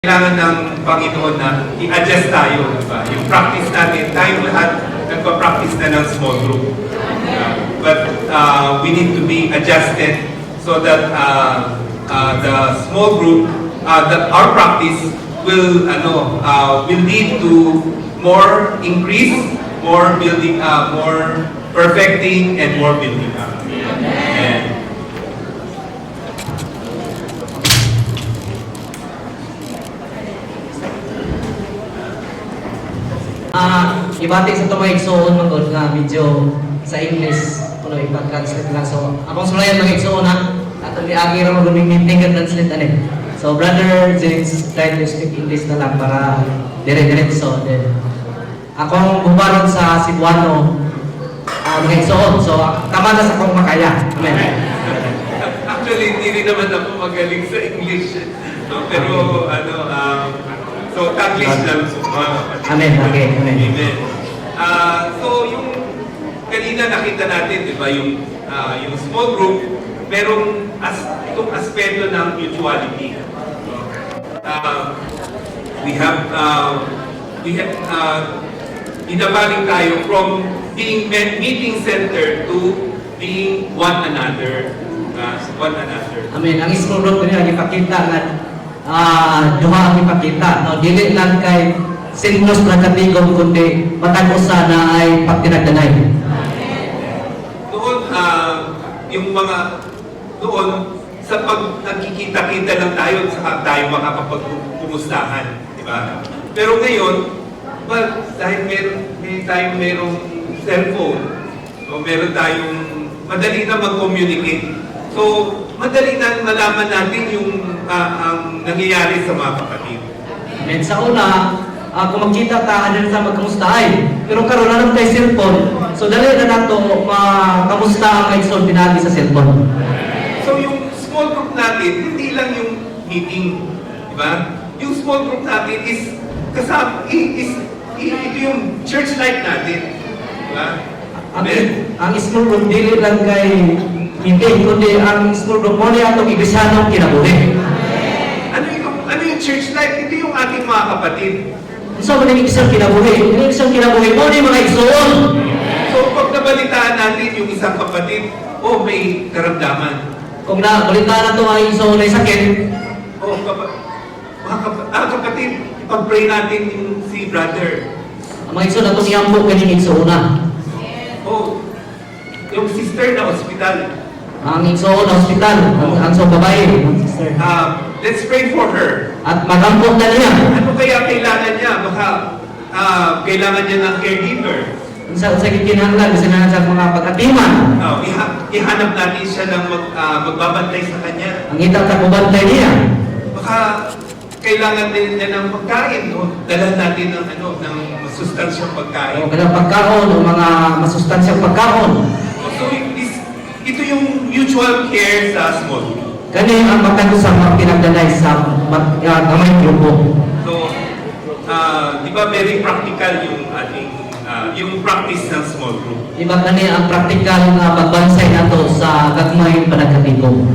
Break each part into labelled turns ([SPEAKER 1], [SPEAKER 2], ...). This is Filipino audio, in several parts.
[SPEAKER 1] Kailangan ng Panginoon na i-adjust tayo, diba? Yung practice natin, tayo lahat nagpa-practice na ng small group. But we need to be adjusted so that the small group, that our practice will lead to more increase, more building, more perfecting, and more building up. And
[SPEAKER 2] ibati sa tumay igsoon magod nga medyo sa English kuno ipa-translate lang. So akong sulayan mga igsoon ha atong giagi ra magud meeting ka translate ani. So brother James try to speak English na lang para dire-diretso din. Akong bubaron sa Cebuano mga igsoon. So tama na sa akong makaya. Amen.
[SPEAKER 1] Actually, hindi rin naman ako magaling sa English. No? Pero so Taglish lang.
[SPEAKER 2] Amen. Okay. Amen.
[SPEAKER 1] Amen. So yung kanina nakita natin, di ba, yung small group, merong itong aspeto ng mutuality. We have inabaling tayo from being meeting center to being one another.
[SPEAKER 2] Amen. Ang small group niya gipakita nga duha ang ipakita. No, dili lang kay sinlos na katigom kundi matag-usa na ay pagtinagdanay.
[SPEAKER 1] Doon, yung mga doon, sa pag nagkikita-kita lang tayo, saka tayo makakapagpumustahan, di ba? Pero ngayon, dahil merong cellphone, o meron tayong madali na mag-communicate. So, madali na malaman natin yung ang nangyayari sa mga kapatid.
[SPEAKER 2] Amen. Sa una, kung magkita ta, dali sa magkamustahay. Pero karon na lang tayo cellphone. So dali na nato makamusta ang kaigsoon pinagi sa cellphone.
[SPEAKER 1] So yung small group natin, hindi lang yung meeting, di ba? Yung small group natin is kasama, ito yung church life natin, di ba?
[SPEAKER 2] Ang small group dili lang kay meeting, kundi ang small group mo niya itong iglesanong kinabuhi.
[SPEAKER 1] Ano yung church life? Ito yung ating mga kapatid.
[SPEAKER 2] So, maning isang kinabuhi. Yung isang kinabuhi mo ni mga igsoon.
[SPEAKER 1] So, pag nabalitaan natin yung isang kapatid, may karamdaman.
[SPEAKER 2] Kung nabalitaan na ito mga igsoon ay sakit,
[SPEAKER 1] kapatid, ipag-pray natin yung si brother.
[SPEAKER 2] ang mga igsoon na itong iyampo kaning igsoon na.
[SPEAKER 1] Yung sister na hospital.
[SPEAKER 2] Ang igsoon na hospital, ang so babae.
[SPEAKER 1] Let's pray for her.
[SPEAKER 2] At magampot na niya.
[SPEAKER 1] Ano kaya kailangan niya? Baka kailangan niya ng caregiver.
[SPEAKER 2] Sa kinahanglan, kasi na sa mga pag-atiman.
[SPEAKER 1] Ihanap natin siya ng magbabantay sa kanya.
[SPEAKER 2] Ang itang takubantay niya.
[SPEAKER 1] Baka kailangan din niya ng pagkain. Dalhan natin ng masustansyang pagkain.
[SPEAKER 2] O kailang pagkaon, o mga masustansyang pagkaon.
[SPEAKER 1] So, ito yung mutual care sa small group.
[SPEAKER 2] Kani ang matag-usang mga pinagdanay sa gamay grupo.
[SPEAKER 1] So, di ba very practical yung ating yung practice ng small group.
[SPEAKER 2] Iba kani ang praktikal na pagbansay nato sa gagmay panagkatibong.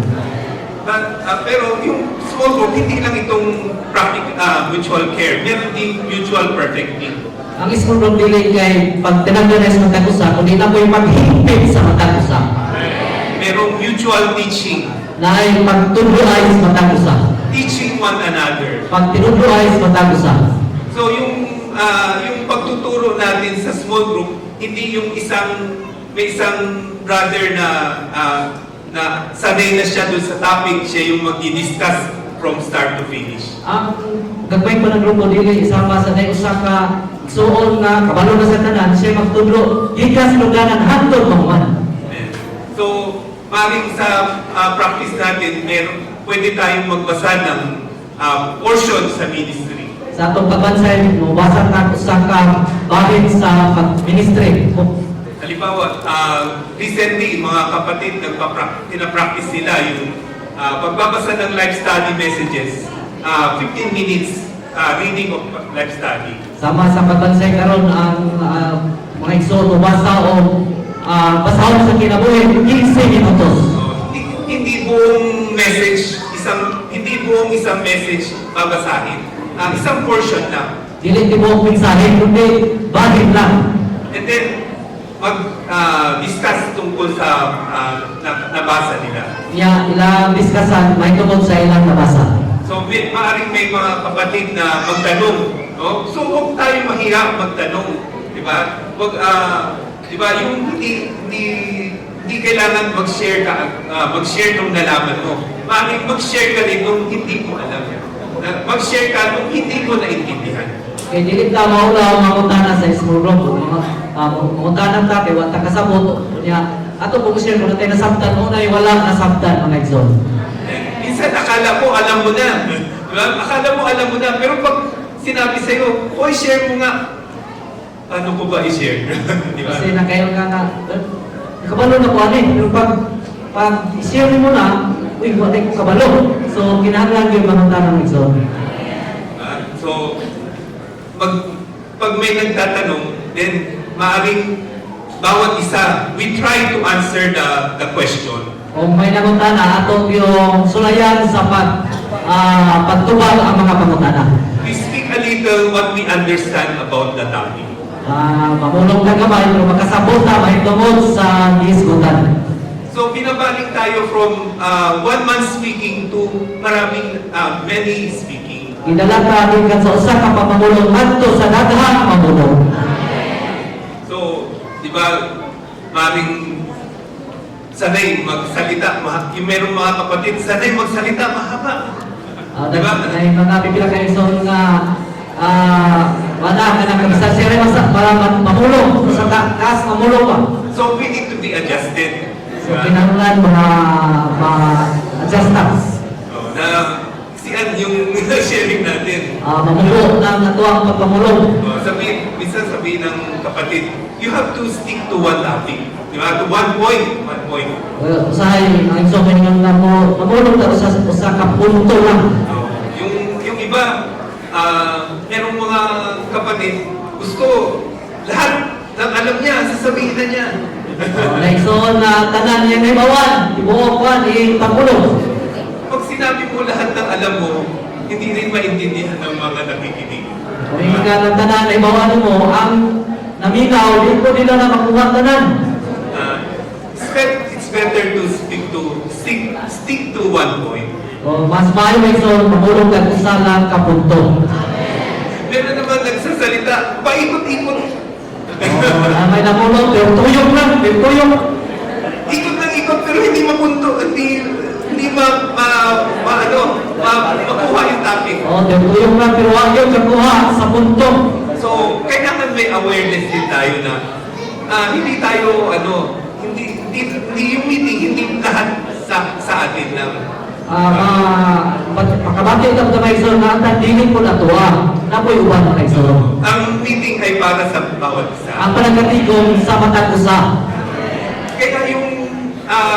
[SPEAKER 1] Pero yung small group, hindi lang itong mutual care, meron din mutual perfecting.
[SPEAKER 2] Ang small group dili kay pag tinagdanay sa matag-usa, kundi na po yung paghimpit sa matag-usa.
[SPEAKER 1] Merong mutual teaching.
[SPEAKER 2] Na ay pagtuloy sa matag-usa.
[SPEAKER 1] Teaching one another.
[SPEAKER 2] Pag tinuloy sa matag-usa.
[SPEAKER 1] So yung pagtuturo natin sa small group, hindi yung may isang brother na sanay na siya doon sa topic, siya yung mag-discuss from start to finish.
[SPEAKER 2] Ang gagmay pa ng grupo dili isama sa day usa ka suon nga kabalo na sa tanan siya magtudlo gikas luganan hangtod mahuman.
[SPEAKER 1] So maring sa practice natin, pwede tayong magbasa ng portion sa ministry.
[SPEAKER 2] Sa atong pagbansay, mabasa ta usa ka bahin sa pag-ministry.
[SPEAKER 1] Halimbawa, recently, mga kapatid, pinapractice nila yung pagbabasa ng life study messages, 15 minutes reading of life study.
[SPEAKER 2] Sama sa pagbansay karon ang mga igsoon basa o basahon sa kinabuhi 15 minutos.
[SPEAKER 1] Hindi buong message, hindi buong isang message babasahin. isang portion lang.
[SPEAKER 2] Dili tibuok mensahe, kundi bahid lang.
[SPEAKER 1] And then, mag-discuss tungkol sa nabasa nila.
[SPEAKER 2] Ilang diskasan, may tungkol sa ilang nabasa.
[SPEAKER 1] So, maaaring may mga kapatid na magtanong. No? So, huwag tayo mahiya magtanong. Di ba? Di ba, yung hindi kailangan mag-share mag-share nung nalaman mo. Maaaring mag-share ka rin nung hindi mo alam. Mag-share ka nung hindi mo naintindihan.
[SPEAKER 2] Kaya dili ta maula mangutana sa small group, mangutana ta kay wata kasabot niya. Ato kung share mo na tayo nasabtan mo na wala nasabtan mga igsoon.
[SPEAKER 1] Minsan akala ko alam mo na. Diba? Akala mo alam mo na. Pero pag sinabi sa'yo, oy, share mo nga. Ano ko ba i-share? Diba?
[SPEAKER 2] Kasi nakayon ka nga, kabalo na ko ano eh. Pero pag share mo na, uy, wala ko kabalo. So, kinahanglan yung mangutana ng igsoon.
[SPEAKER 1] So, pag may nagtatanong, then maaring bawat isa, we try to answer the question.
[SPEAKER 2] Kung may nangutana, atong yung sulayan sa pagtubag ang mga pangutana.
[SPEAKER 1] We speak a little what we understand about the topic.
[SPEAKER 2] Mamulong na gamay, pero makasabot na may tungod sa disgutan.
[SPEAKER 1] So, pinabalik tayo from one man speaking to many speaking.
[SPEAKER 2] Idala ka din ka sa usa ka pamamulong adto sa daghang mamulong.
[SPEAKER 1] So, di ba, maring sanay magsalita, yung merong mga kapatid, sanay magsalita mahaba.
[SPEAKER 2] Diba? Ay mga pipila kayo sa nga wala ka na kabisa sire para mamulong sa taas mamulong pa.
[SPEAKER 1] So, we need to be adjusted.
[SPEAKER 2] So, kinahanglan ma-adjust na.
[SPEAKER 1] Na siyan yung sharing natin.
[SPEAKER 2] Mamulong na natuang pagpamulong.
[SPEAKER 1] Minsan sabihin ng kapatid, you have to stick to one topic. Di ba? To one point.
[SPEAKER 2] Usahay, ang iso may nga mamulong na usa ka punto lang.
[SPEAKER 1] Yung iba, merong mga kapatid, gusto lahat ng alam niya, sasabihin na niya.
[SPEAKER 2] So, na tanan niya may bawan, ibuok pa, pagpulong.
[SPEAKER 1] Pag sinabi mo lahat ng alam mo, hindi rin maintindihan ng mga nakikinig.
[SPEAKER 2] Kung hindi ka ng tanan, ay bawan mo, ang naminaw, di ko nila na makuha tanan.
[SPEAKER 1] It's better to stick to one point.
[SPEAKER 2] Mas maayo may so, mamulong ka kung saan lang kapunto.
[SPEAKER 1] Meron naman nagsasalita, paikot-ikot.
[SPEAKER 2] May namulong, pero tuyok lang, pero tuyok.
[SPEAKER 1] Ikot ng ikot pero hindi mapunto, hindi makuha yung topic.
[SPEAKER 2] Pero tuyok lang, pero wag yung kakuha sa punto.
[SPEAKER 1] So, kailangan may awareness din tayo na hindi tayo, hindi yung meeting, hindi lahat sa atin lang.
[SPEAKER 2] Makabati ang damay so na tandinin po na tuwa. Napoy uban na kayo.
[SPEAKER 1] Ang meeting ay para sa bawat isa.
[SPEAKER 2] Ang panagatigong sa matag usa.
[SPEAKER 1] Kaya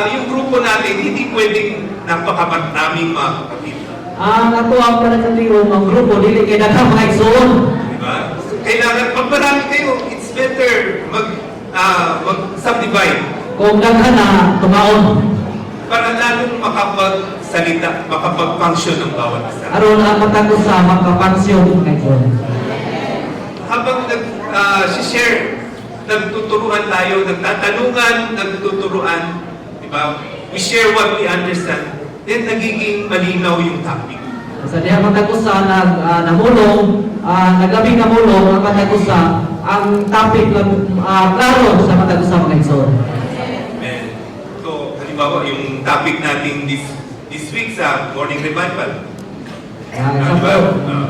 [SPEAKER 1] yung grupo natin, hindi pwedeng napakaraming mga kapatid.
[SPEAKER 2] Ang ato ang panagatigong ang grupo, dili kay daghang mga igsoon.
[SPEAKER 1] Diba? Kailangan, pag marami kayo, it's better mag-subdivide.
[SPEAKER 2] Kung daghan na tumaon.
[SPEAKER 1] Para lalong makapagsalita, makapag-function ng bawat isa.
[SPEAKER 2] Aron ang matag usa makapansyon kayo.
[SPEAKER 1] Habang share, nagtuturuan tayo, nagtatanungan, nagtuturuan, di ba? We share what we understand, then nagiging malinaw yung topic.
[SPEAKER 2] Sa diha matag usa namulong, nagabing namulong ang matag usa, ang topic klaro sa matag usa mga igsoon.
[SPEAKER 1] Halimbawa, yung topic natin this week sa Morning Revival.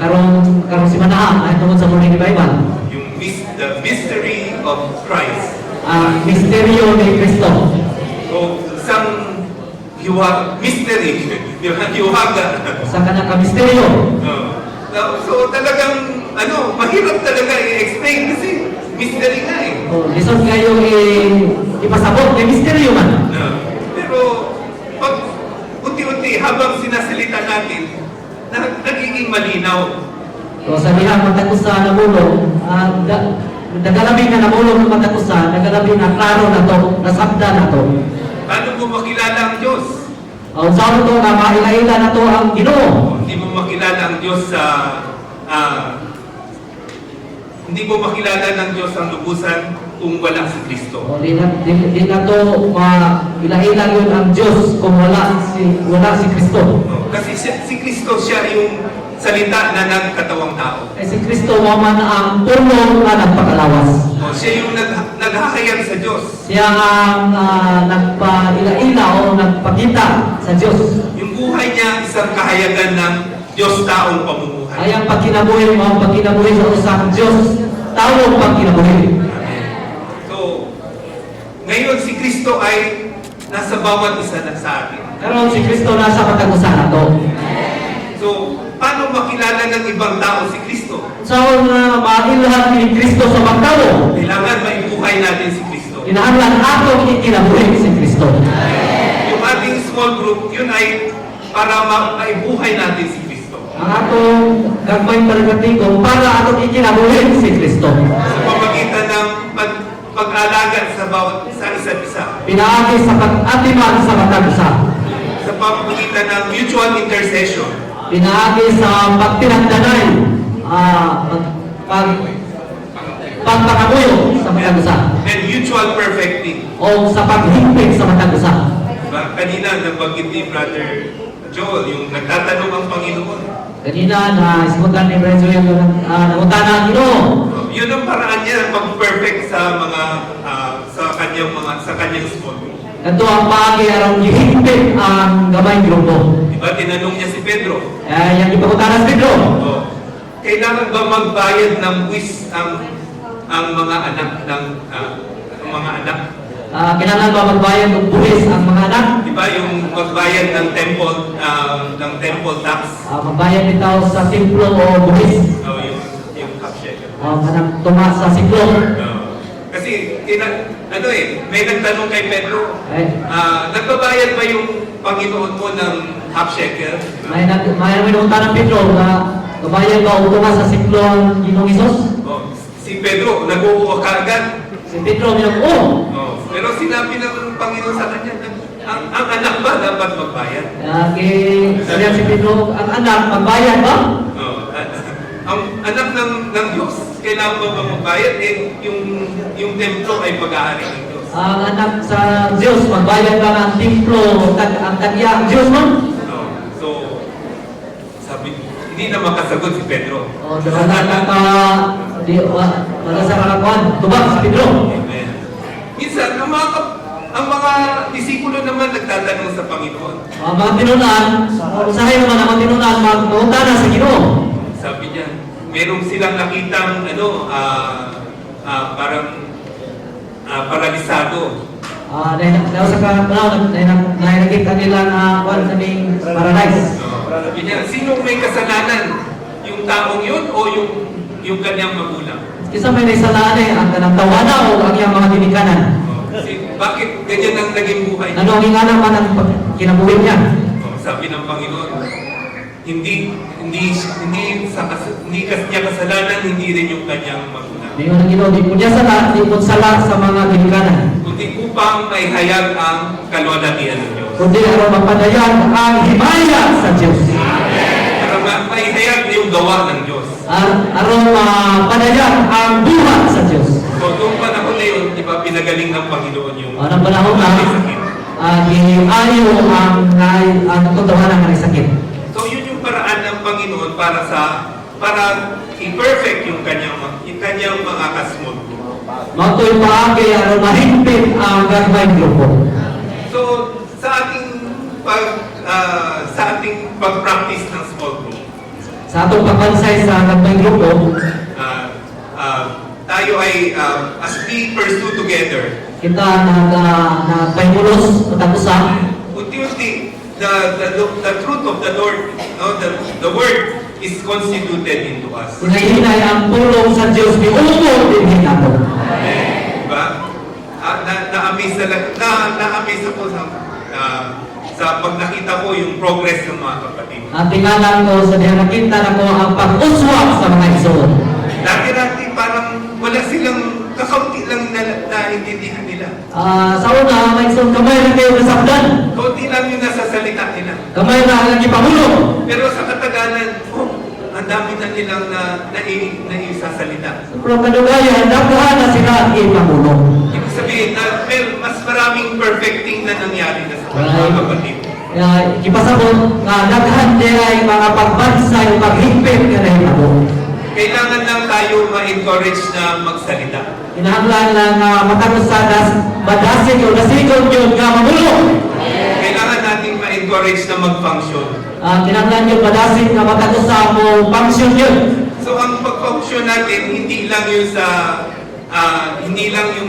[SPEAKER 2] Karong simanahan ay tungod sa Morning Revival.
[SPEAKER 1] Yung the mystery of Christ.
[SPEAKER 2] Misteryo ni Kristo.
[SPEAKER 1] So, isang mystery. Hiwaga.
[SPEAKER 2] Sa kanyang kamisteryo.
[SPEAKER 1] So, talagang, mahirap talaga i-explain kasi mystery nga eh.
[SPEAKER 2] Lisod kayo ipasabot, may misteryo man.
[SPEAKER 1] Pero, pag unti-unti, habang sinasalita natin, nagiging malinaw.
[SPEAKER 2] So, sa diha matakusa na mulong, nagalabi na namulong ng matakusa, nagalabi na klaro na to, nasabda na to.
[SPEAKER 1] Paano mo makilala ang Diyos?
[SPEAKER 2] Saan to na maila-ila na to ang Ginoo?
[SPEAKER 1] Hindi mo makilala ang Diyos sa hindi mo makilala ng Diyos ang lubusan kung wala si Kristo.
[SPEAKER 2] O, di na to ilang yun ang Diyos kung wala si Kristo.
[SPEAKER 1] No? Kasi si Kristo, siya yung salita na nagkatawang tao.
[SPEAKER 2] Eh si Kristo man ang puno na nagpakalawas.
[SPEAKER 1] O, siya yung naghahayag sa Diyos.
[SPEAKER 2] Siya ang nagpaila-ila o nagpakita sa Diyos.
[SPEAKER 1] Yung buhay niya, isang kahayagan ng Diyos-taong pamumuhay.
[SPEAKER 2] Ay ang pagkinabuhi mo, ang pagkinabuhi sa usang Diyos, tawag pagkinabuhi.
[SPEAKER 1] So, ngayon si Kristo ay nasa bawat isa na sa atin.
[SPEAKER 2] Pero si Kristo nasa matag-usa na to.
[SPEAKER 1] So, paano makilala ng ibang tao si Kristo?
[SPEAKER 2] So, mailhan ni Kristo sa magtao.
[SPEAKER 1] Kailangan maibuhay natin si Kristo.
[SPEAKER 2] Kinahanglan atong ikinabuhi si Kristo.
[SPEAKER 1] Yung ating small group, yun ay para maibuhay natin si Kristo.
[SPEAKER 2] Ang atong gagmay paragatigong para atong ikinabuhi si Kristo.
[SPEAKER 1] Sa pamagitan ng pag-alaga sa isa't isa.
[SPEAKER 2] Pinaagi sa pag-atiman sa matag-usa.
[SPEAKER 1] Sa pamagitan ng mutual intercession.
[SPEAKER 2] Pinaagi sa pagtinagdanay, pagpakamuyo sa matag-usa.
[SPEAKER 1] And mutual perfecting.
[SPEAKER 2] O sa paghigpit sa matag-usa.
[SPEAKER 1] Diba? Kanina, nabanggit ni Brother Joel, yung nagtatanong ang Panginoon.
[SPEAKER 2] Kanina na isimutan ni Brother Joel yung nangunta na ang Ginoo.
[SPEAKER 1] Yun ang paraan niya pag-perfect sa mga sa kanyang small group.
[SPEAKER 2] Kanto ang paagi aron gihigpit ang gamay grupo.
[SPEAKER 1] Diba? Tinanong niya si Pedro.
[SPEAKER 2] Yang ipangutanan sa Pedro.
[SPEAKER 1] Oh, kailangan ba magbayad ng buwis ang mga anak ng mga anak?
[SPEAKER 2] Kailangan ba magbayad ng buwis ang mga anak?
[SPEAKER 1] Diba yung magbayad ng temple tax?
[SPEAKER 2] Magbayad bitaw sa templo o buwis.
[SPEAKER 1] Oh, yung half shekel.
[SPEAKER 2] Kanang tuma sa siklo.
[SPEAKER 1] Kasi may nagtanong kay Pedro,
[SPEAKER 2] Eh.
[SPEAKER 1] nagbabayad ba yung Panginoon mo ng half shekel?
[SPEAKER 2] May minunta ng Pedro na magbayad ba o tuma sa siklo ang Ginoong Hesus?
[SPEAKER 1] Oh, si Pedro nag-uuwa kaagad.
[SPEAKER 2] Si Pedro minag-o.
[SPEAKER 1] Oh, pero sinabi ng Panginoon sa kanya, ang anak ba dapat magbayad?
[SPEAKER 2] Sabi si Pedro, ang anak magbayad ba?
[SPEAKER 1] Oh, ang anak ng Diyos, kailangan ba magbayad? Yung templo ay pag-aari ng Diyos.
[SPEAKER 2] Ang anak sa Diyos, magbayad ba ang templo, ang tagya, ang Diyos mo?
[SPEAKER 1] Oh, so, sabi, hindi na makasagot si Pedro.
[SPEAKER 2] O, wala sa kalakuan, tubag si Pedro.
[SPEAKER 1] Amen. Minsan, ang mga disipulo naman nagtatanong sa Panginoon.
[SPEAKER 2] Ang mga tinunan, usahay naman ang mga tinunan, magpunta na sa Ginoo.
[SPEAKER 1] Sabi niya, merong silang nakitang parang paralisado.
[SPEAKER 2] Nakikita nila na kwan sa may paradise.
[SPEAKER 1] Sabi niya, sinong may kasalanan? Yung taong yun o yung kanyang magulang?
[SPEAKER 2] Kisa may naisalaan ang kanang tawana o ang iyang mga tinikanan.
[SPEAKER 1] Kasi bakit ganyan ang naging buhay?
[SPEAKER 2] Ano ang ingana man ang kinabuhi niya?
[SPEAKER 1] Sabi ng Panginoon, hindi niya kasalanan, hindi rin yung kanyang magulang.
[SPEAKER 2] Ngayon ang Ginoo, di po niya sala, di po sala sa mga tinikanan.
[SPEAKER 1] Kundi upang may hayag ang kalwalhatian ng Diyos.
[SPEAKER 2] Kundi aron mapadayan ang himaya sa Diyos.
[SPEAKER 1] Para may hayag yung gawa ng Diyos.
[SPEAKER 2] Aron mapadayan ang buhat sa Diyos.
[SPEAKER 1] So, noong panahon na yun, di ba, pinagaling ng Panginoon yung
[SPEAKER 2] Anong panahon na,
[SPEAKER 1] may sakit.
[SPEAKER 2] ayaw ang kutawanan ng sakit.
[SPEAKER 1] So, yun yung paraan ng Panginoon para i-perfect yung kanyang mga kasmol.
[SPEAKER 2] Matoy paagi aron mahigpit ang gagmay grupo.
[SPEAKER 1] So, sa ating pag-practice ng small group,
[SPEAKER 2] Sa atong pagbansay sa gagmay grupo,
[SPEAKER 1] tayo ay, as we pursue together,
[SPEAKER 2] kita nagpahimulos matag-usa.
[SPEAKER 1] unti-unti, the truth of the Lord, the Word is constituted into us.
[SPEAKER 2] Hinahinay ang tulong sa Diyos ni Umo din nato.
[SPEAKER 1] Diba? Na-amaze ako sa pag nakita ko yung progress ng mga kapatid.
[SPEAKER 2] Ang tingalan ko sa diyan nakita na ko ang pag-uswak sa mga igsoon.
[SPEAKER 1] Dati parang wala silang kakaunti lang na naintindihan nila.
[SPEAKER 2] Sa una, may igsoon kamay na kayo nasabdan.
[SPEAKER 1] Kaunti lang yung nasa salita nila.
[SPEAKER 2] Kamay na ang ipahulog.
[SPEAKER 1] Pero sa katagalan, ang dami na nilang naisasalita.
[SPEAKER 2] Pero kadugayan, daghan na sila ang ipamulong.
[SPEAKER 1] Ibig sabihin na mas maraming perfecting na nangyari na sa mga kapatid.
[SPEAKER 2] Ipasabot nga daghan din ay mga pagbansa yung paghigpit nga nahitabo.
[SPEAKER 1] Kailangan lang tayo ma-encourage na magsalita.
[SPEAKER 2] Kinahanglan lang matagusadas, badasin yung nasigon yun nga mamulong.
[SPEAKER 1] Kailangan natin ma-encourage na mag-function.
[SPEAKER 2] Kinahanglan yung badasin nga matagusa mo function yun.
[SPEAKER 1] So ang pag-function natin, hindi lang yung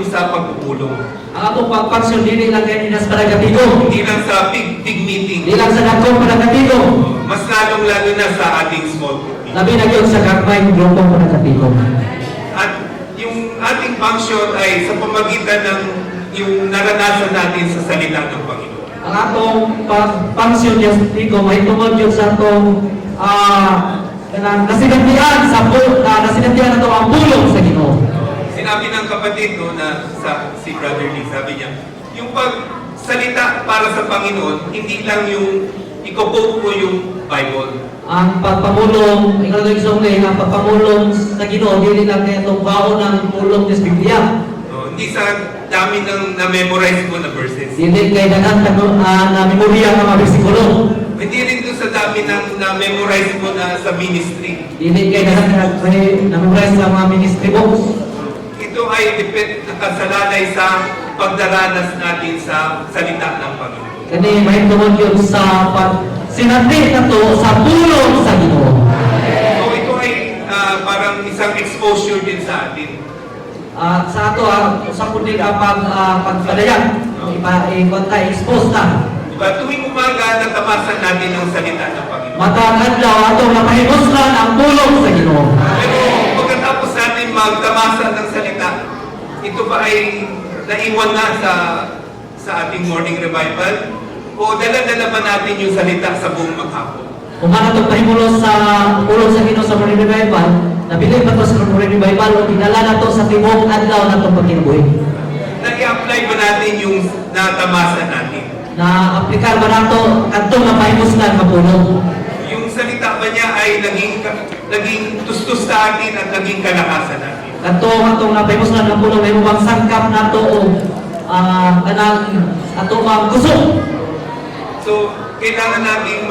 [SPEAKER 1] sa pagpupulong.
[SPEAKER 2] Ang atong pag-function, hindi lang kayo ninas panagatigo.
[SPEAKER 1] Hindi lang sa big meeting.
[SPEAKER 2] Hindi lang sa dagkong panagatigo.
[SPEAKER 1] Mas lalong-lalo na sa ating small group meeting.
[SPEAKER 2] Labi na yun sa gagmay grupong panagatigo.
[SPEAKER 1] At yung ating function ay sa pamagitan ng yung naranasan natin sa salita ng Panginoon.
[SPEAKER 2] Ang atong pag-function niya sa tigo, may tungod yun sa atong nasinandihan nasinandihan na ito ang pulong sa Ginoo.
[SPEAKER 1] Sinabi ng kapatid no, na si Brother Lee, sabi niya, yung pagsalita para sa Panginoon, hindi lang yung iko-quote mo yung Bible.
[SPEAKER 2] Ang pagpamulong, ikaw na isang ang pagpamulong sa Ginoo, hindi lang kaya itong baon ng pulong des Biblia.
[SPEAKER 1] No, hindi sa dami ng na-memorize mo na verses.
[SPEAKER 2] Hindi kay daghan na memorya ng mga bersikulo.
[SPEAKER 1] Hindi rin doon sa dami ng na-memorize mo na sa ministry.
[SPEAKER 2] Hindi kay daghan na memorize sa mga ministry books.
[SPEAKER 1] Ito ay nakasalalay sa pagdaranas natin sa salita ng Panginoon.
[SPEAKER 2] Kani may tungod yun sa sinati na to sa pulong sa Ginoo.
[SPEAKER 1] So ito ay parang isang exposure din sa atin.
[SPEAKER 2] Sa ato, sa kundi pagpadayan, expose na.
[SPEAKER 1] Diba, tuwing umaga, natamasan natin ang salita ng Panginoon.
[SPEAKER 2] Matang adlaw, ato na mahimuslan ang pulong sa Ginoo.
[SPEAKER 1] Pero pagkatapos natin magtamasa ng salita, ito ba ay naiwan na sa ating morning revival? O dala-dala ba natin yung salita sa buong maghapon?
[SPEAKER 2] Kung ano itong pahimulos sa pulong sa Ginoo sa morning revival, nabilig ba ito sa morning revival o dinala na ito sa tibok adlaw na itong pagkinubuhi?
[SPEAKER 1] Nag-i-apply ba natin yung natamasa natin?
[SPEAKER 2] Na-aplikar ba na ito katong na pahimuslan na pulong?
[SPEAKER 1] Yung salita ba niya ay naging tustos sa atin at naging kalakasan natin?
[SPEAKER 2] Katong na pahimuslan na pulong, may mabang sangkap na ito o atong kusog.
[SPEAKER 1] So, kailangan nating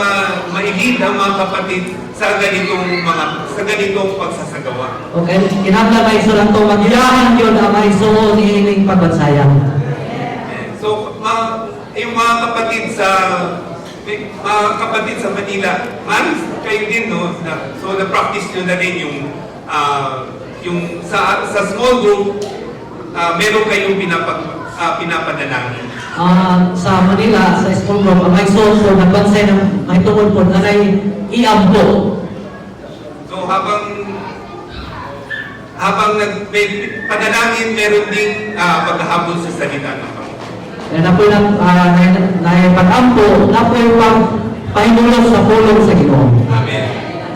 [SPEAKER 1] mailid ang mga kapatid sa ganitong pagsasagawa.
[SPEAKER 2] Okay, kinahanglan may isulan to magiyahan yun ang maisuon ining pagbansayan.
[SPEAKER 1] So, yung mga kapatid sa Manila, maaaring kayo din, no? So, na-practice nyo na rin yung sa small group, meron kayong pinapadalangin.
[SPEAKER 2] Sa Manila, sa school group, ang maisuon po nagbansay ng may tungod po na ay iampo.
[SPEAKER 1] So, habang may panalangin, meron ding paghahabol sa salita ng Panginoon.
[SPEAKER 2] Na po na pag-ampo, na po yung pahimulong sa pulong sa Ginoo.
[SPEAKER 1] Amen.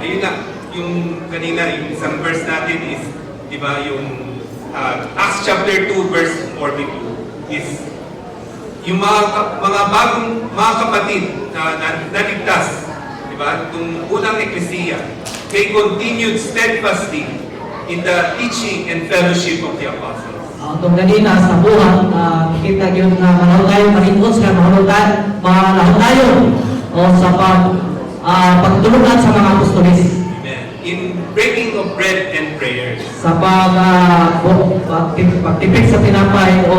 [SPEAKER 1] Ayun na, yung kanina, yung isang verse natin is, di ba, yung Acts chapter 2, verse 42 is yung mga bagong mga kapatid na naligtas, di ba, itong unang eklesiya, they continued steadfastly in the teaching and fellowship of the apostles.
[SPEAKER 2] Itong ganina sa buhat, kita yun na manahon tayo, marintos ka, manahon tayo o sa pagtulungan sa mga apostolis.
[SPEAKER 1] Amen. In breaking of bread and prayers.
[SPEAKER 2] Sa pagtipik sa tinapay o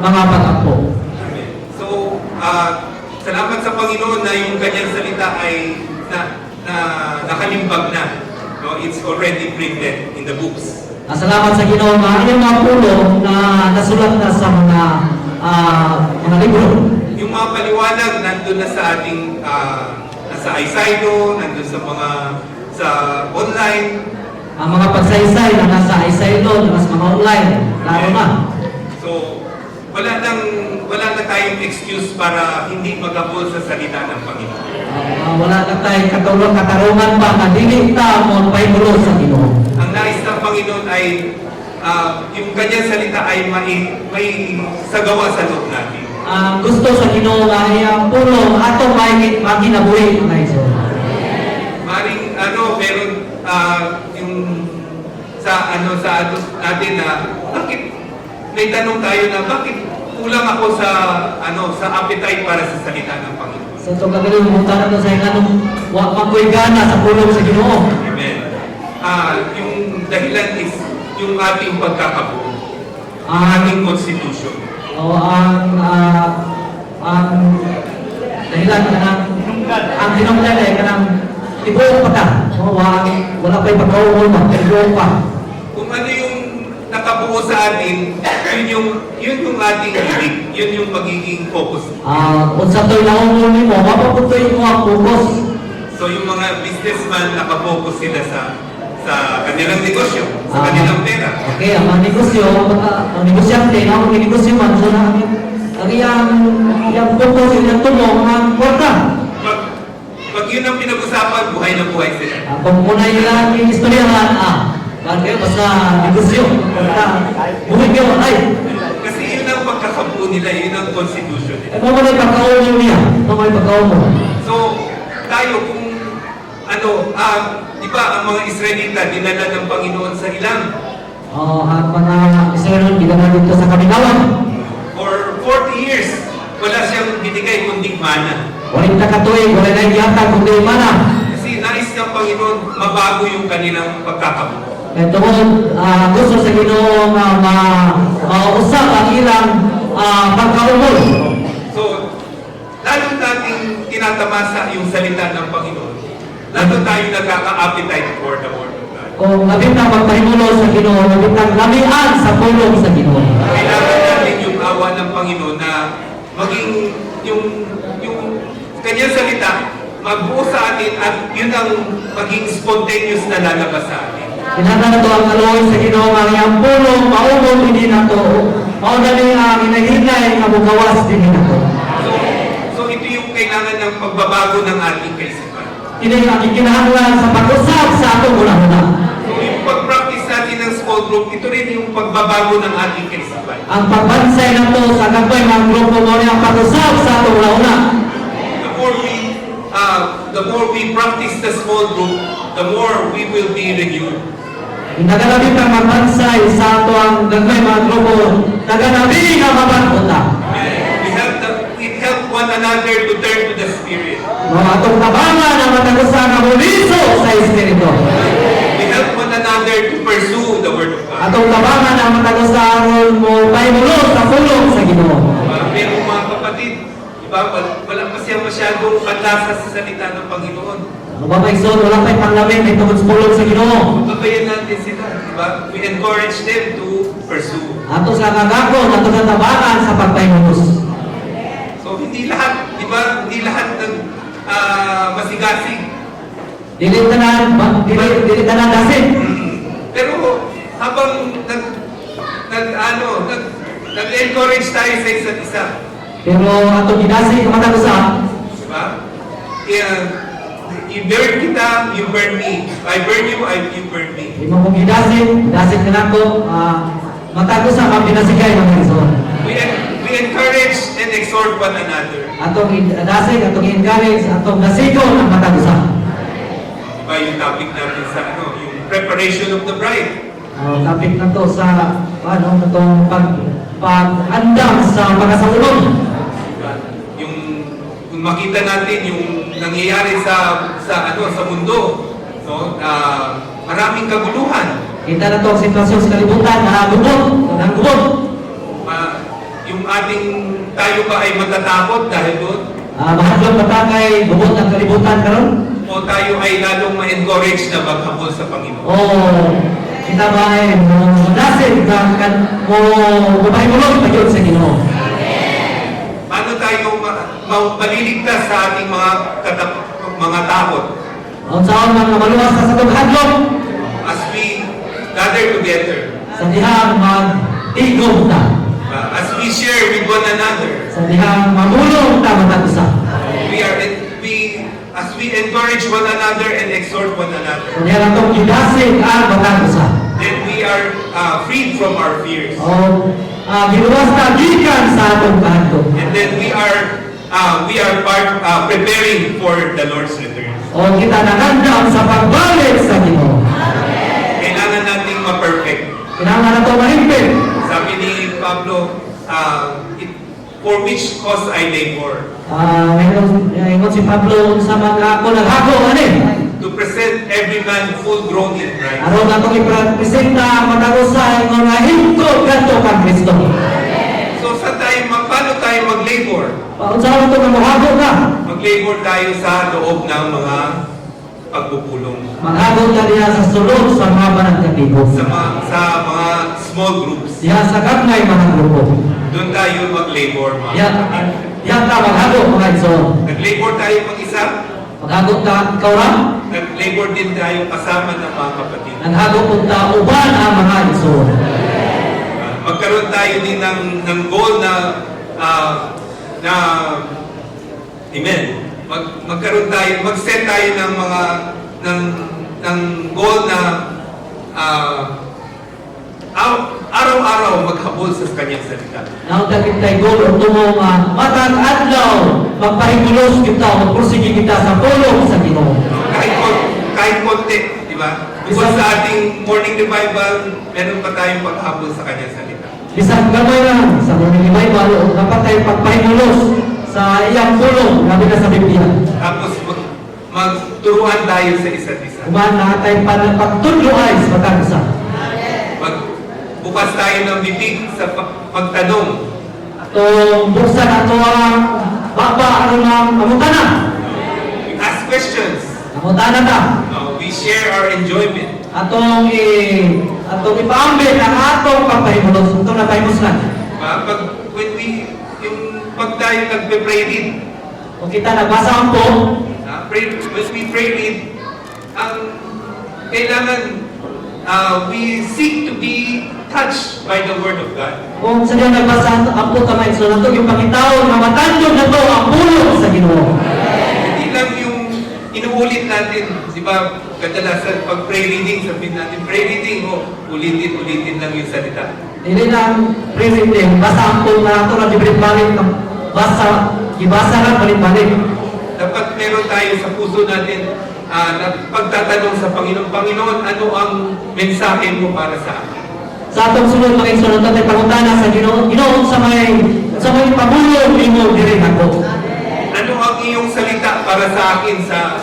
[SPEAKER 2] mga pag-apo.
[SPEAKER 1] Amen. So, salamat sa Panginoon na yung kanyang salita ay nakalimbag na. No? It's already printed in the books.
[SPEAKER 2] Salamat sa Ginoo na ang mga pulong na nasulat na sa mga libro.
[SPEAKER 1] Yung mga paliwanag nandun na sa ating nasa iSido, nandun sa online.
[SPEAKER 2] Ang mga pagsaysay na nasa iSido, nasa mga online, lalo na.
[SPEAKER 1] So, wala na tayong excuse para hindi magabol sa salita ng Panginoon.
[SPEAKER 2] Wala na tayong katarungan pa na dili ta mo pahimulo sa Ginoo.
[SPEAKER 1] Ang nais ng Panginoon ay yung kanyang salita ay may sagawa sa loob natin.
[SPEAKER 2] Gusto sa Ginoo nga ang pulong atong may maginabuhi ang iso.
[SPEAKER 1] Maring meron yung sa natin na bakit may tanong tayo na bakit kulang ako sa appetite para sa salita ng Panginoon.
[SPEAKER 2] So ito kagaling mutana to sa ikanong wa makoy gana sa pulong sa Ginoo.
[SPEAKER 1] Amen. Yung dahilan is yung ating pagkakabuo, ang ating constitution.
[SPEAKER 2] O ang dahilan kanang ang hinungdan ay kanang ibuo pa ka. O wala pa'y pagkauhol mo, ibuo pa.
[SPEAKER 1] Kung ano yung nakabuo sa atin, yun yung ating hilig, yun yung magiging focus.
[SPEAKER 2] Unsa to'y naungol nimo, mapapuntoy mo ang focus.
[SPEAKER 1] So yung mga businessman nakafocus sila sa kanilang negosyo, sa kanilang pera.
[SPEAKER 2] Okay, ang mga negosyo, ang negosyante, ang mga negosyo man, so na ang iyang focus, iyang tulong, ang kwarta.
[SPEAKER 1] Pag yun ang pinag-usapan, buhay na buhay sila.
[SPEAKER 2] Kung muna nila ang istoryahan, bakit kayo basta negosyo, kwarta, buhay kayo, ay.
[SPEAKER 1] Kasi yun ang pagkakabuo nila, yun ang constitution nila.
[SPEAKER 2] Ano mo na yung pagkaulo niya? Ano mo yung pagkaulo?
[SPEAKER 1] So, tayo kung di ba ang mga Israelita dinala ng Panginoon sa ilang
[SPEAKER 2] Ang mga Israel, ginagawa dito sa Kaminawan.
[SPEAKER 1] for 40 years, wala siyang binigay kundi mana.
[SPEAKER 2] Walang nakatuwing, wala na iyatan, kundi mana.
[SPEAKER 1] Kasi nais ng Panginoon mabago yung kanilang pagkakabuo.
[SPEAKER 2] Kaya tungkol gusto sa Ginoo mausap ang ilang pagkaumol.
[SPEAKER 1] So, lalo nating tinatamasa yung salita ng Panginoon, lalo tayo nagkaka-appetite for the Word of God.
[SPEAKER 2] Kung labing na magpahimulo sa Ginoo, labing na lamian sa pulong sa Ginoo.
[SPEAKER 1] Kailangan natin yung awa ng Panginoon na maging yung kanyang salita magbuo sa atin at yun ang maging spontaneous na lalabas sa atin.
[SPEAKER 2] Kinahanglan na to ang kaloy sa Ginoo ang iyang pulong maumol hindi na to. Mao dali ang inahinay nga mugawas din na to.
[SPEAKER 1] So ito yung kailangan ng pagbabago ng ating kaisipan.
[SPEAKER 2] Kini ang kinahanglan sa pag-usap sa atong una-una.
[SPEAKER 1] So yung pag-practice natin ng small group, ito rin yung pagbabago ng ating kaisipan.
[SPEAKER 2] Ang pagbansay na to sa gagmay mga grupo mo ang pag-usap sa atong una-una.
[SPEAKER 1] The more we practice the small group, the more we will be renewed.
[SPEAKER 2] Naganabi kang magbansay sa ato ang gagmay mga grupo. Naganabi nga mabanguta.
[SPEAKER 1] We help one another to turn to the Spirit.
[SPEAKER 2] Mga atong tabangan ang matagusa nga muliso sa Espiritu.
[SPEAKER 1] We help one another to pursue the Word of God.
[SPEAKER 2] Atong tabangan ang matagusa mo paimulo sa pulong sa Ginoo.
[SPEAKER 1] Pero mga kapatid, diba, wala pa siya masyadong panlasa sa salita ng Panginoon.
[SPEAKER 2] Ang babay son, wala pa'y panglamin, may tungkol sa pulong sa Ginoo.
[SPEAKER 1] Babayan natin sila, diba? We encourage them to pursue.
[SPEAKER 2] Ato sa kagako, ato sa tabangan sa pagpaimulos.
[SPEAKER 1] So hindi lahat, diba? Hindi lahat masigasig.
[SPEAKER 2] Dili tanan dasin.
[SPEAKER 1] Pero habang nag-encourage tayo sa isa't isa,
[SPEAKER 2] Pero ato gidasi ka matagusa.
[SPEAKER 1] diba? I-burn kita, you burn me. I burn you, you burn me.
[SPEAKER 2] Imo kong gidasin ka nako, matagusa ka pinasigay mga ison.
[SPEAKER 1] We encourage and exhort one another.
[SPEAKER 2] Atong dasin, atong encourage, atong dasigon ang matagusa.
[SPEAKER 1] Diba yung topic natin sa yung preparation of the bride.
[SPEAKER 2] Topic na to sa itong pag-andam sa pagkasaulog.
[SPEAKER 1] Diba? Yung kung makita natin yung nangyayari sa mundo, no? Maraming kaguluhan.
[SPEAKER 2] Kita na to ang sitwasyon sa kalibutan, gubot.
[SPEAKER 1] Yung tayo ba ay matatakot dahil doon?
[SPEAKER 2] Mahadlong patakay, gubot ang kalibutan karon.
[SPEAKER 1] O tayo ay lalong ma-encourage na maghabol sa Panginoon?
[SPEAKER 2] Kita ba ay dasin mo mapahimulog pa yun sa Ginoo.
[SPEAKER 1] Paano tayo maliligtas sa ating mga takot?
[SPEAKER 2] Ang saan mga maluwas sa atong hadlok,
[SPEAKER 1] As we gather together,
[SPEAKER 2] sa dihang mag-igong ta,
[SPEAKER 1] as we share with one another,
[SPEAKER 2] sa dihang mamulong ta matagusa.
[SPEAKER 1] as we encourage one another and exhort one another,
[SPEAKER 2] Kung yan atong gidasin ang matagusa.
[SPEAKER 1] then we are freed from our fears.
[SPEAKER 2] Giluwas na gikan sa atong kahadlok.
[SPEAKER 1] And then we are preparing for the Lord's return.
[SPEAKER 2] O kita nagandam sa pagbalik sa Ginoo. Kailangan na ito mahimpit.
[SPEAKER 1] Sabi ni Pablo, for which cause I labor,
[SPEAKER 2] Ngayon si Pablo sa mga ako naghago, ano eh?
[SPEAKER 1] to present every man full grown in Christ.
[SPEAKER 2] Aron na itong ipresenta matagusay nga hingkod kanto kang Kristo.
[SPEAKER 1] So paano tayo mag-labor?
[SPEAKER 2] Paunsahan ito nga maghago ka.
[SPEAKER 1] Mag-labor tayo sa loob ng mga pagpupulong.
[SPEAKER 2] Maghago ka diya sa sulod sa mga banang katibo.
[SPEAKER 1] Sa mga small groups.
[SPEAKER 2] Diya sa gagmay mga grupo.
[SPEAKER 1] Doon tayo mag-labor, mga
[SPEAKER 2] Diya
[SPEAKER 1] kapatid.
[SPEAKER 2] ka maghago mga iso.
[SPEAKER 1] Nag-labor tayo mag-isa.
[SPEAKER 2] Maghago ka, ikaw lang.
[SPEAKER 1] Nag-labor din tayo kasama ng mga kapatid.
[SPEAKER 2] Naghago punta uban ang mga iso.
[SPEAKER 1] Magkaroon tayo din ng goal na amen. Magkaroon tayo, mag-set tayo ng mga ng goal na araw-araw maghabol sa kanyang salita.
[SPEAKER 2] Naudagit tayo gol o tumo nga matang adlaw magpahimulos kita magpursige kita sa tulong sa Ginoo.
[SPEAKER 1] Kahit konti, di ba? Bukod sa ating morning revival, meron pa tayong paghabol sa kanyang salita.
[SPEAKER 2] Bisang gamay lang sa morning revival o dapat tayo pagpahimulos sa iyang tulong nabi na sa Biblia.
[SPEAKER 1] Tapos magturuan tayo sa isa't isa.
[SPEAKER 2] Kuman na tayo pagtudloay sa matang isa.
[SPEAKER 1] Bukas tayo ng bibig sa pagtanong.
[SPEAKER 2] Atong buksan ato ang baba aron ang amutana.
[SPEAKER 1] We ask questions.
[SPEAKER 2] Amutana ta.
[SPEAKER 1] We share our enjoyment.
[SPEAKER 2] Atong ipaambit ang atong pagpahimulos. Itong napahimus lang.
[SPEAKER 1] Pag tayo nagpe-pray read,
[SPEAKER 2] Kung kita nagbasa ang po,
[SPEAKER 1] when we pray read, ang kailangan we seek to be touched by the Word of God.
[SPEAKER 2] kung sa diyan nagbasa ang po kamay, so nato yung pangitaon na matandog na to ang pulong sa Ginoo.
[SPEAKER 1] Hindi lang yung inuulit natin, di ba, kadalasan pag pray reading, sabihin natin, pray reading, ulitin lang yung salita.
[SPEAKER 2] Dili lang pre-reading, basa ang po na ito na balik ibasa lang balik-balik.
[SPEAKER 1] Dapat meron tayo sa puso natin na pagtatanong sa Panginoon, Panginoon, ano ang mensahe mo para sa akin?
[SPEAKER 2] Sa atong sunod mga igsoon, natin pangutana sa Ginoo, Ginoo sa may pamulong nimo diri nako.
[SPEAKER 1] Ano ang iyong salita para sa akin sa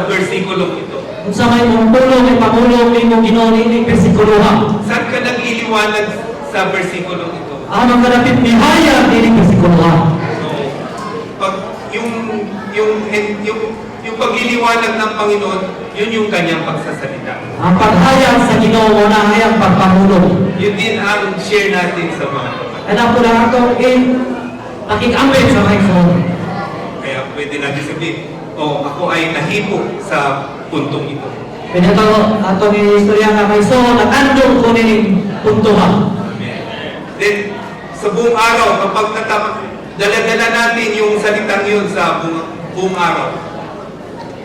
[SPEAKER 1] versikulong ito?
[SPEAKER 2] Kung sa may pamulong ay pamulong nimo Ginoo ni bersikulo ha.
[SPEAKER 1] Saan ka nagliliwanag sa versikulong ito?
[SPEAKER 2] Ang kadapit ni hayag ni bersikulo ha.
[SPEAKER 1] So, pag yung pagliliwanag ng Panginoon, yun yung kanyang pagsasalita.
[SPEAKER 2] Ang paghayag sa Ginoo mo na hayag pagpamulong.
[SPEAKER 1] Yun din ang share natin sa mga kapatid.
[SPEAKER 2] Ano po na atong pakikambit sa mga igsoon.
[SPEAKER 1] Kaya pwede natin sabihin, ako ay nahipo sa puntong ito.
[SPEAKER 2] Pwede ito atong istorya nga may igsoon at andong ko ni punto ha.
[SPEAKER 1] Amen. Then, sa buong araw, kapag dala-dala natin yung salitang yun sa buong araw.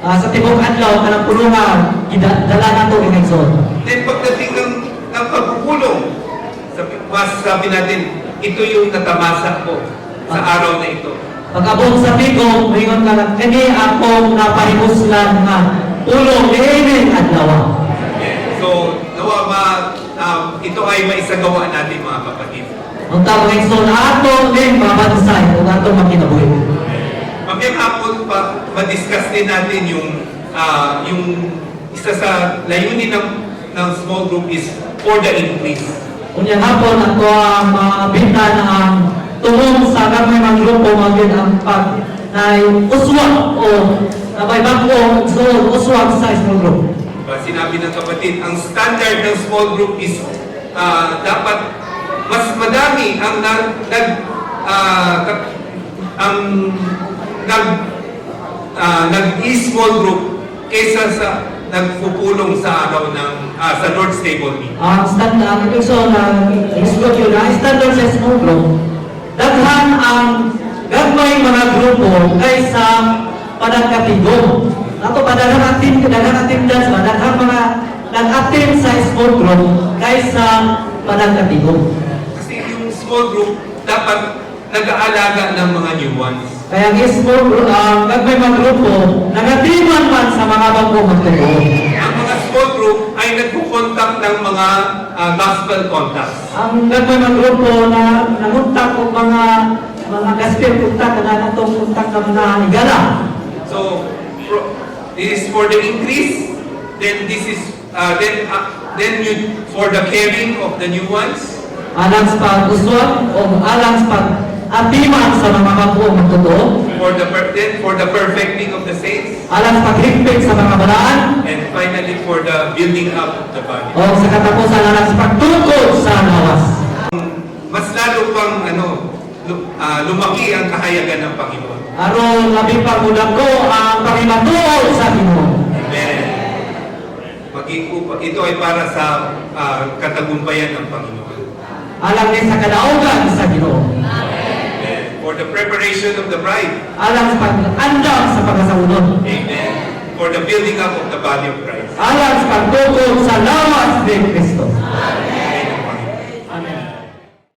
[SPEAKER 2] Sa tibok adlaw kanang pulungan dala nato ni igsoon.
[SPEAKER 1] Then, pagdating ng pagpupulong, sabi natin, ito yung natamasa ko sa araw na ito.
[SPEAKER 2] Pag-abot sa tigong, ringon ka na, kani akong napahimuslan nga pulong niinin adlaw.
[SPEAKER 1] So, nawa ito ay maisagawa natin mga kapatid.
[SPEAKER 2] Ang tawag igsoon ato din mabansay ug ato makinabuhi.
[SPEAKER 1] Mamayang hapon pa, madiscuss din natin yung isa sa layunin ng small group is for the increase.
[SPEAKER 2] Unya hapon ato ang mabita na ang tungong sa gamay mga grupo magin ang pag na yung uswag o nabay bako uswag sa small group.
[SPEAKER 1] Diba, sinabi ng kapatid, ang standard ng small group is dapat mas madami ang nag-small group kaysa sa nagpupulong sa araw ng sa Lord's Table meeting.
[SPEAKER 2] Ang standard ito so na isgot yun ang standard sa small group daghan ang gagmay mga grupo kaysa padagkatigo. Nato daghan attendance daghan mga nag-attend sa small group kaysa padagkatigo.
[SPEAKER 1] Kasi yung small group dapat nag-aalaga ng mga new ones.
[SPEAKER 2] Kaya ang small group, gagmay mga grupo nagatiman man sa mga bagong magtuo.
[SPEAKER 1] Ang mga small group ay nagkukontak ng mga gospel contacts.
[SPEAKER 3] Ang gagawin ng grupo na nanguntak o mga gospel kuntak na natong kuntak na mga higala.
[SPEAKER 1] So, this is for the increase, then this is, then you, for the caring of the new ones,
[SPEAKER 3] Alang sa pag-uswag o alang sa pag-atiman sa mga kapuong magtotoo.
[SPEAKER 1] then for the perfecting of the saints,
[SPEAKER 3] Alang sa paghigpit sa mga balaan.
[SPEAKER 1] and finally for the building up of the body.
[SPEAKER 3] O sa katapusan alang sa pagtukod sa lawas.
[SPEAKER 1] Mas lalo pang lumaki ang kahayagan ng Panginoon.
[SPEAKER 3] Aron labi pa ko ang pangimatuod sa Ginoo.
[SPEAKER 1] Amen. Ito ay para sa katagumpayan ng Panginoon.
[SPEAKER 3] Alang din sa kadaugan sa Ginoo.
[SPEAKER 1] Amen. For the preparation of the bride.
[SPEAKER 3] Alang sa pag-andam sa pagkasaunod.
[SPEAKER 1] Amen. For the building up of the body of Christ.
[SPEAKER 3] Alang sa pagtukod sa lawas ni Kristo.